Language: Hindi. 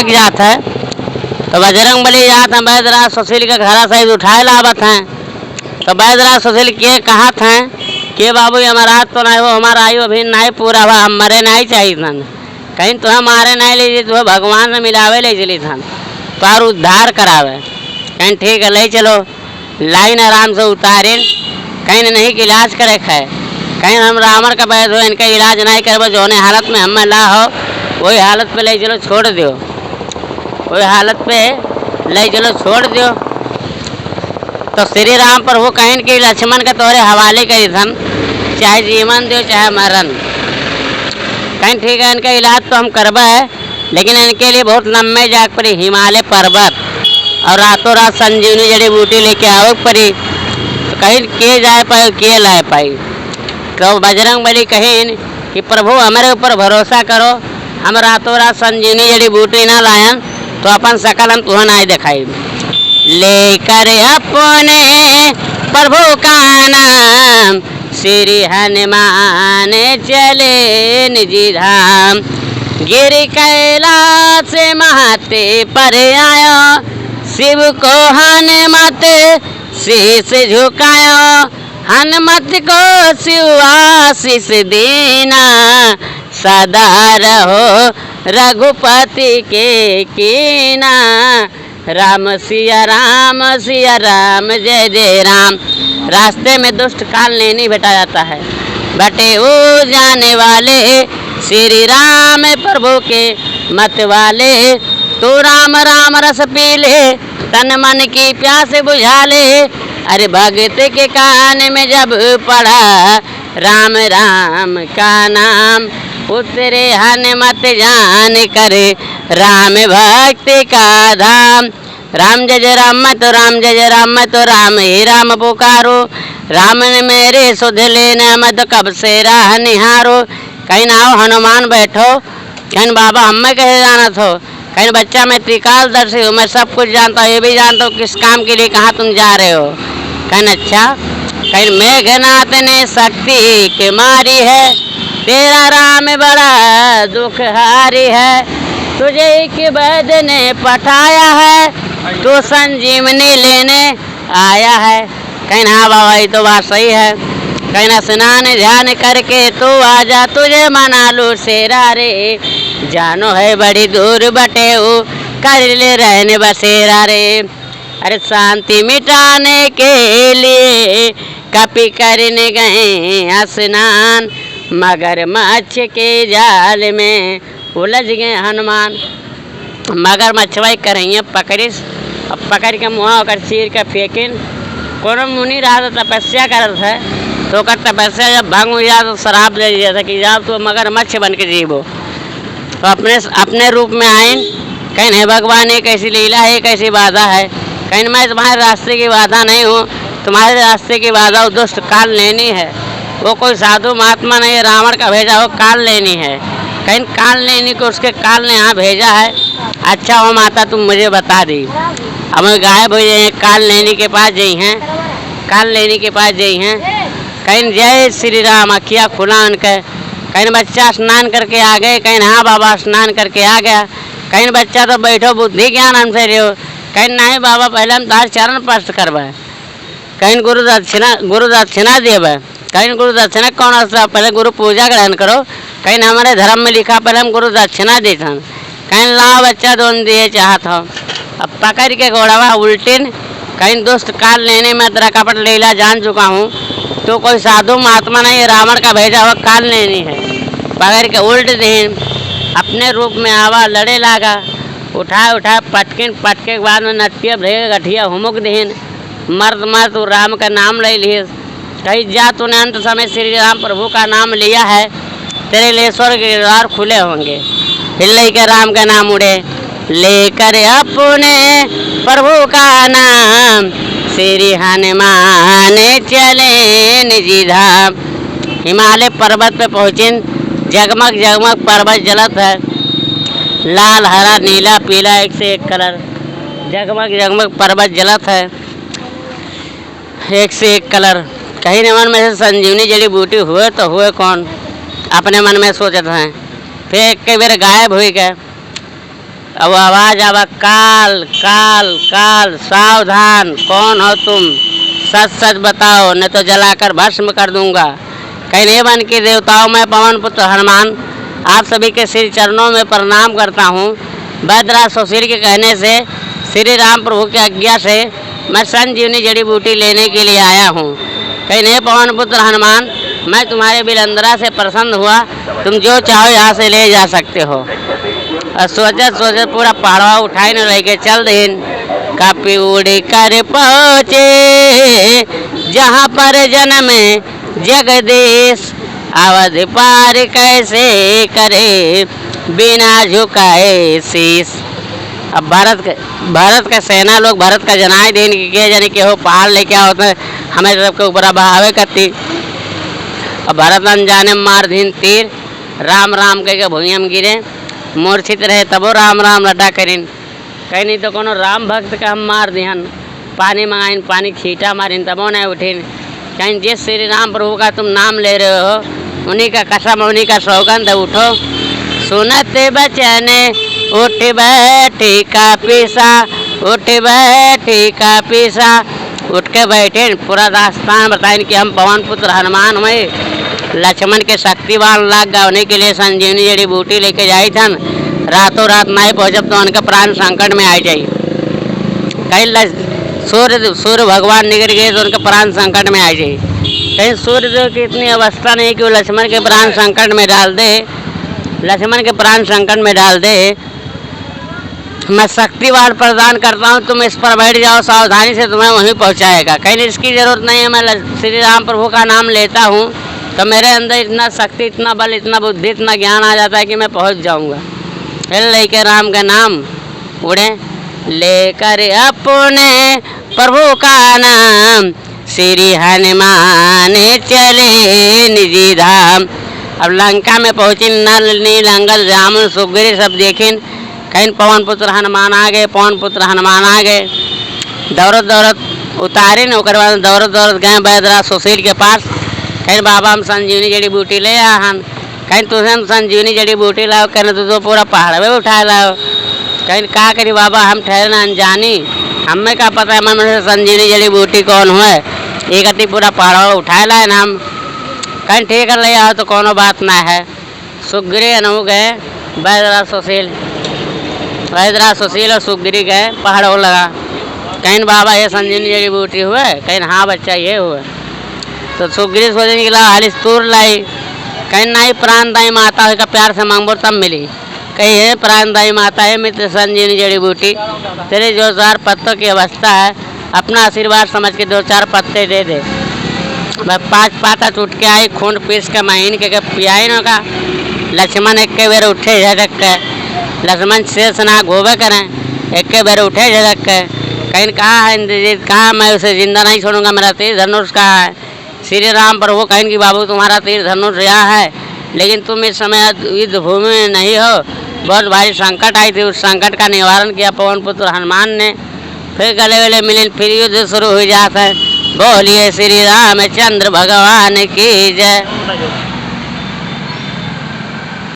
जगमग जात है। तो बजरंग बली जात हैं बैदराज सुशील के घर से उठाए लावत हैं। तो बैदराज सुशील के कहत हैं के बाबू हमारा तो नहीं हो, हमारा आयु अभी नहीं पूरा हुआ, हम मरे नहीं चाहिए थन, कहीं तुम्हें मारे नहीं लीजिए, तुम्हें भगवान से मिलावे ले चली थन तो उद्धार करावे। कहीं ठीक है ले चलो, लाइन आराम से उतारे, कहीं नहीं कि इलाज करे है, कहीं हम रावण का बैद हो इनका इलाज नहीं करबो, जोने हालत में हमें ला हो वही हालत पे ले चलो छोड़ दो, वही हालत पे ले चलो छोड़ दो। तो श्री राम पर वो कहीं कि लक्ष्मण के तोरे हवाले करी थन, चाहे जीवन दो चाहे मरण, कहीं ठीक है इनका इलाज तो हम करबा है, लेकिन इनके लिए बहुत लंबे जाग पड़ी हिमालय पर्वत और रातों रात संजीवनी जड़ी बूटी लेके आओ पड़ी, तो कहीं के जाए पाए के लाए पाई। तो बजरंग बली कहीं कि प्रभु हमारे ऊपर भरोसा करो, हम रातों रात संजीवनी जड़ी बूटी ना लायन तो अपन सकल हम तुह नहीं दिखाई। लेकर अपने प्रभु का नाम श्री हनुमान चले निजी धाम, गिर कैलाश महाते पर आयो, शिव को हनुमत शीश झुकायो, हनुमत को शिव आशीष देना, सदा रहो रघुपति के कीना, राम सिया राम जय जय राम। रास्ते में दुष्ट काल नहीं भेटा जाता है, बटे वो जाने वाले श्री राम प्रभु के मत वाले, तो राम राम रस पी ले, तन मन की प्यास बुझा ले, अरे भगत के कान में जब पढ़ा राम राम का नाम, उतरे हनुमत जान करे राम भक्ति का धाम। राम जय जय राम मैं तो राम जय जय राम मैं तो राम ही राम पुकारो, राम ने मेरे सुध लेने मैं तो कब से राह निहारो। कहीं ना आओ हनुमान बैठो, कहीं बाबा हमें कहे जाना थो, कहीं बच्चा मैं त्रिकालदर्शी हूँ, मैं सब कुछ जानता हूँ, ये भी जानता हूँ किस काम के लिए कहाँ तुम जा रहे हो। कहीं अच्छा, कहीं मेघनाथ ने शक्ति के मारी है, तेरा राम बड़ा दुखहारी है, तुझे एक वैद ने पठाया है, तू संजीवनी लेने आया है। कहीं हाँ बाबा ये तो बात सही है, कहीं ना स्नान ध्यान करके तू आजा, तुझे मना लू शेरा रे, जानो है बड़ी दूर बटे हो, कर ले रहने बसेरा रे। अरे शांति मिटाने के लिए कपि करने गए स्नान, मगरमच्छ के जाल में उलझ गए हनुमान। मगरमच्छ भाई करेंगे पकड़िस, अब पकड़ के मुँह होकर चीर के फेंकिन। कोनो मुनि रहा तो तपस्या करत है, तो कर तपस्या जब भंग हो जाए तो शराब दे दिया था कि जब तो मगरमच्छ बन के जीवो। तो अपने रूप में आए, कहीं नहीं भगवान ये कैसी लीला है, कैसी बाधा है, कहीं मैं तुम्हारे रास्ते की बाधा नहीं हूँ, तुम्हारे रास्ते की बाधा दुष्ट काल लेनी है, वो कोई साधु महात्मा नहीं है, रावण का भेजा हो काल लेनी है, कहीं काल लेनी को उसके काल ने यहाँ भेजा है। अच्छा हो माता तुम मुझे बता दी, अब गाय भेजे हैं काल लेनी के पास गई हैं, काल लेनी के पास गई हैं। कहीं जय श्री राम अखिया खुला उनके, कहीं बच्चा स्नान करके आ गए, कहीं हाँ बाबा स्नान करके आ गया, कहीं बच्चा तो बैठो बुद्धि ज्ञान हमसे रहो, कहीं नहीं बाबा पहले हम तार चरण स्पर्श करवाए, कहीं गुरु दक्षिणा देवे, कहीं गुरु दक्षिणा कौन होता, पहले गुरु पूजा ग्रहण करो, कहीं हमारे धर्म में लिखा पहले हम गुरु दक्षिणा देते हैं, कहीं लाओ बच्चा दोन दिए चाहत हो। अब पकड़ के घोड़ावा उल्टिन, कहीं दुष्ट काल लेने में तेरा कपट लीला जान चुका हूँ, तो कोई साधु महात्मा नहीं, रावण का भेजा हुआ काल लेनी है। पकड़ के उल्ट देन, अपने रूप में आवा लड़े लागा, उठा पटके के बाद में नटिया भेग गठिया हुमुक देन, मर्द तू राम का नाम ले लिए, कहीं जा तूने अंत समय श्री राम प्रभु का नाम लिया है, तेरे लिए स्वर्ग के द्वार खुले होंगे। हिल के राम का नाम उड़े, लेकर अपने प्रभु का नाम श्री हनुमान चले निजी धाम। हिमालय पर्वत पे पहुँचे, जगमग जगमग पर्वत जलत है, लाल हरा नीला पीला एक से एक कलर, जगमग जगमग पर्वत जलत है, एक से एक कलर। कहीं मन में से संजीवनी जड़ी बूटी हुए तो हुए कौन, अपने मन में सोचते हैं, फिर एक बार गायब हो गए। अब आवाज आवा, काल काल काल सावधान, कौन हो तुम, सच सच बताओ, नहीं तो जलाकर भस्म कर दूंगा। कहने बन के देवताओं, मैं पवन पुत्र हनुमान आप सभी के श्री चरणों में प्रणाम करता हूँ। वैद्यराज सुशील के कहने से श्री राम प्रभु की आज्ञा से मैं संजीवनी जड़ी बूटी लेने के लिए आया हूँ। कहने पवन पुत्र हनुमान, मैं तुम्हारे बिलंदरा से प्रसन्न हुआ, तुम जो चाहो यहाँ से ले जा सकते हो। और सोचत सोचत पूरा पहाड़वा उठाई न लेके चल दिन, कापी उड़ी कर पहुँचे जहाँ पर जन्म जगदीश, अवध पार कैसे करे बिना झुकाए शीश। अब भारत का सेना लोग भारत का जनाए देन के जाने के हो पहाड़ लेके आओ तो हमें सबके ऊपर बहावे करती। अब भारत अनजाने मार दीन तीर, राम राम कह के भूमि में गिरे, मूर्छित रहे तबो राम राम लटा करीन। कहीं नहीं तो कोनो राम भक्त का हम मार दिहन, पानी मंगाइन पानी छीटा मारिन तबो नहीं उठिन। कहीं जिस श्री राम प्रभु का तुम नाम ले रहे हो उन्हीं का कसम उन्हीं का सौगंध उठो। सुनते बचन उठ बैठी का पीसा, उठ बैठी का पीसा, उठ के बैठे पूरा दास्तान बताएं कि हम पवन पुत्र हनुमान हुए, लक्ष्मण के शक्तिवान लाग गाने के लिए संजीवनी जड़ी बूटी लेके जाई थन, रातों रात नहीं पहुँचब तो उनका प्राण संकट में आ जाई। कहीं सूर्य भगवान निकल गए तो उनका प्राण संकट में आ जाए। कहीं सूर्य देव की इतनी अवस्था नहीं कि वो लक्ष्मण के प्राण संकट में डाल दे, लक्ष्मण के प्राण संकट में डाल दे। मैं शक्तिवान प्रदान करता हूँ, तुम इस पर बैठ जाओ, सावधानी से तुम्हें वहीं पहुँचाएगा। कहीं इसकी ज़रूरत नहीं है, मैं श्री राम प्रभु का नाम लेता हूँ तो मेरे अंदर इतना शक्ति, इतना बल, इतना बुद्धि, इतना ज्ञान आ जाता है कि मैं पहुँच जाऊँगा। फिर लेके राम का नाम उड़े, लेकर अपने प्रभु का नाम श्री हनुमान चले निजी धाम। अब लंका में पहुँची, नल नील अंगद जामुन सुग्रीव सब देखिन। कहीं पवन पुत्र हनुमान आ गए, पवन पुत्र हनुमान आ गए, दौड़त दौड़त उतारे न, उसके बाद दौड़त दौड़त गए वैद्यराज सुशील के पास। कहीं बाबा हम संजीवनी जड़ी बूटी ले आहन, कहीं तुझे हम संजीवनी जड़ी बूटी लाओ, कहने तो पूरा पहाड़ में उठा लाओ। कहीं का करी बाबा हम ठहरे अनजानी, हमें क्या पता है मन से संजीवनी जड़ी बूटी कौन हुए, एक अति पूरा पहाड़ उठाए लाए ना हम। कहीं ठीक है ले आओ तो कोनो बात ना है। सुग्रीव अनु गए, वैद्यराज सुशील और सुग्रीव गए, पहाड़ हो लगा। कहीं बाबा ये संजीवनी जड़ी बूटी हुए, कहीं हाँ बच्चा ये हुए। तो सुग्रीव सोचने निकला हालिस तूर लाई, कहीं नहीं प्राणदायी माता का प्यार से मांगबो तब मिली। कहीं है प्राणदायी माता है मित्र संजीवनी जड़ी बूटी, तेरे जो 4 पत्तों की अवस्था है अपना आशीर्वाद समझ के 2-4 पत्ते दे दे। मैं 5 पाता टूट के आई, खून पीस के महीन के पियाई न का। लक्ष्मण एक के बेर उठे झटक के, लक्ष्मण शेष ना घोबे करें, एक के बेर उठे झटक के। कहीं कहाँ है इंद्रजीत, कहाँ मैं उसे जिंदा नहीं छोड़ूंगा, मेरा तीर धनुष कहाँ है। श्री राम प्रभु कहें कि बाबू तुम्हारा तीर धनुष यहाँ है, लेकिन तुम इस समय युद्ध भूमि में नहीं हो, बहुत भारी संकट आई थी, उस संकट का निवारण किया पवन पुत्र हनुमान ने। फिर गले गले मिले, फिर युद्ध शुरू हो जाता है। बोलिए श्री रामचंद्र भगवान की जय।